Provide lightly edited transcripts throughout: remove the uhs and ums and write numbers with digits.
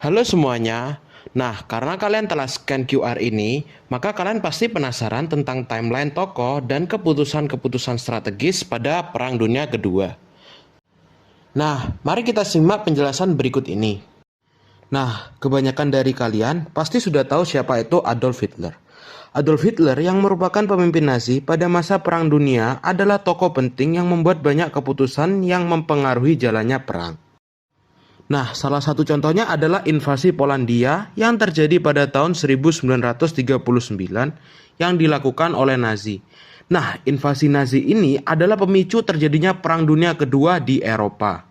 Halo semuanya. Nah, karena kalian telah scan QR ini, maka kalian pasti penasaran tentang timeline tokoh dan keputusan-keputusan strategis pada Perang Dunia Kedua. Nah, mari kita simak penjelasan berikut ini. Nah, kebanyakan dari kalian pasti sudah tahu siapa itu Adolf Hitler. Adolf Hitler yang merupakan pemimpin Nazi pada masa Perang Dunia adalah tokoh penting yang membuat banyak keputusan yang mempengaruhi jalannya perang. Nah, salah satu contohnya adalah invasi Polandia yang terjadi pada tahun 1939 yang dilakukan oleh Nazi. Nah, invasi Nazi ini adalah pemicu terjadinya Perang Dunia Kedua di Eropa.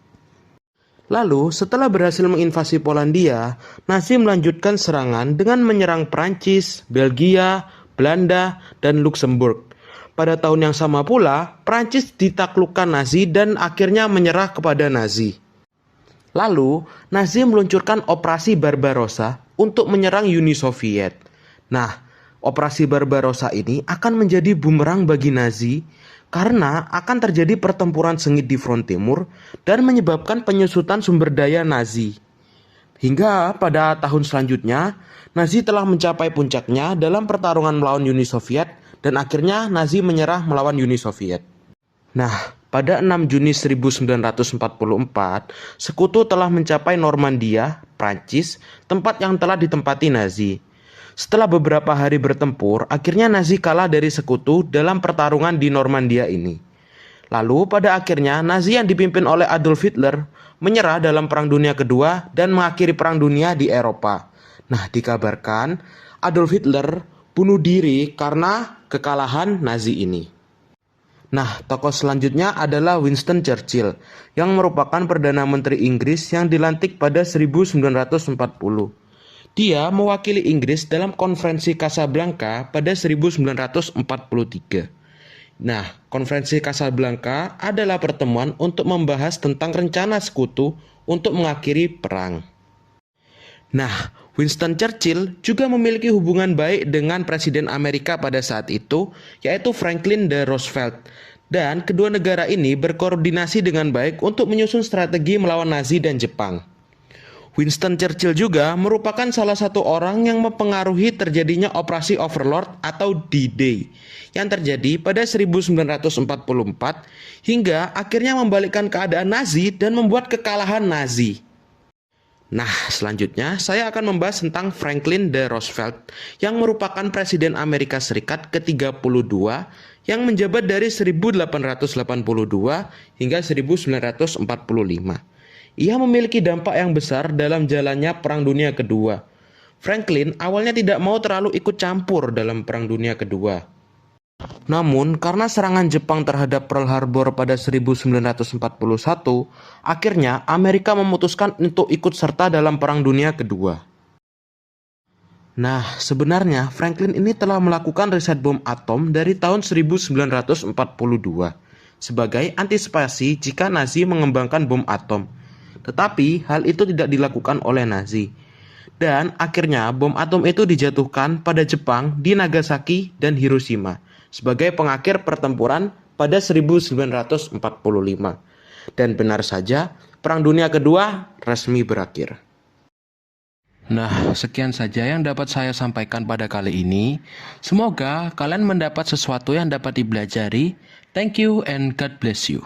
Lalu, setelah berhasil menginvasi Polandia, Nazi melanjutkan serangan dengan menyerang Prancis, Belgia, Belanda, dan Luxembourg. Pada tahun yang sama pula, Prancis ditaklukkan Nazi dan akhirnya menyerah kepada Nazi. Lalu, Nazi meluncurkan operasi Barbarossa untuk menyerang Uni Soviet. Nah, operasi Barbarossa ini akan menjadi bumerang bagi Nazi karena akan terjadi pertempuran sengit di front timur dan menyebabkan penyusutan sumber daya Nazi. Hingga pada tahun selanjutnya, Nazi telah mencapai puncaknya dalam pertarungan melawan Uni Soviet dan akhirnya Nazi menyerah melawan Uni Soviet. Nah, pada 6 Juni 1944, sekutu telah mencapai Normandia, Prancis, tempat yang telah ditempati Nazi. Setelah beberapa hari bertempur, akhirnya Nazi kalah dari sekutu dalam pertarungan di Normandia ini. Lalu pada akhirnya Nazi yang dipimpin oleh Adolf Hitler menyerah dalam Perang Dunia Kedua dan mengakhiri Perang Dunia di Eropa. Nah, dikabarkan Adolf Hitler bunuh diri karena kekalahan Nazi ini. Nah, tokoh selanjutnya adalah Winston Churchill yang merupakan Perdana Menteri Inggris yang dilantik pada 1940. Dia mewakili Inggris dalam konferensi Casablanca pada 1943. Nah, konferensi Casablanca adalah pertemuan untuk membahas tentang rencana sekutu untuk mengakhiri perang. Nah, Winston Churchill juga memiliki hubungan baik dengan Presiden Amerika pada saat itu, yaitu Franklin D. Roosevelt. Dan kedua negara ini berkoordinasi dengan baik untuk menyusun strategi melawan Nazi dan Jepang. Winston Churchill juga merupakan salah satu orang yang mempengaruhi terjadinya Operasi Overlord atau D-Day yang terjadi pada 1944 hingga akhirnya membalikkan keadaan Nazi dan membuat kekalahan Nazi. Nah, selanjutnya saya akan membahas tentang Franklin D. Roosevelt yang merupakan Presiden Amerika Serikat ke-32 yang menjabat dari 1882 hingga 1945. Ia memiliki dampak yang besar dalam jalannya Perang Dunia Kedua. Franklin awalnya tidak mau terlalu ikut campur dalam Perang Dunia Kedua. Namun, karena serangan Jepang terhadap Pearl Harbor pada 1941, akhirnya Amerika memutuskan untuk ikut serta dalam Perang Dunia Kedua. Nah, sebenarnya Franklin ini telah melakukan riset bom atom dari tahun 1942 sebagai antisipasi jika Nazi mengembangkan bom atom. Tetapi hal itu tidak dilakukan oleh Nazi. Dan akhirnya bom atom itu dijatuhkan pada Jepang di Nagasaki dan Hiroshima sebagai pengakhir pertempuran pada 1945. Dan benar saja, Perang Dunia Kedua resmi berakhir. Nah, sekian saja yang dapat saya sampaikan pada kali ini. Semoga kalian mendapat sesuatu yang dapat dipelajari. Thank you and God bless you.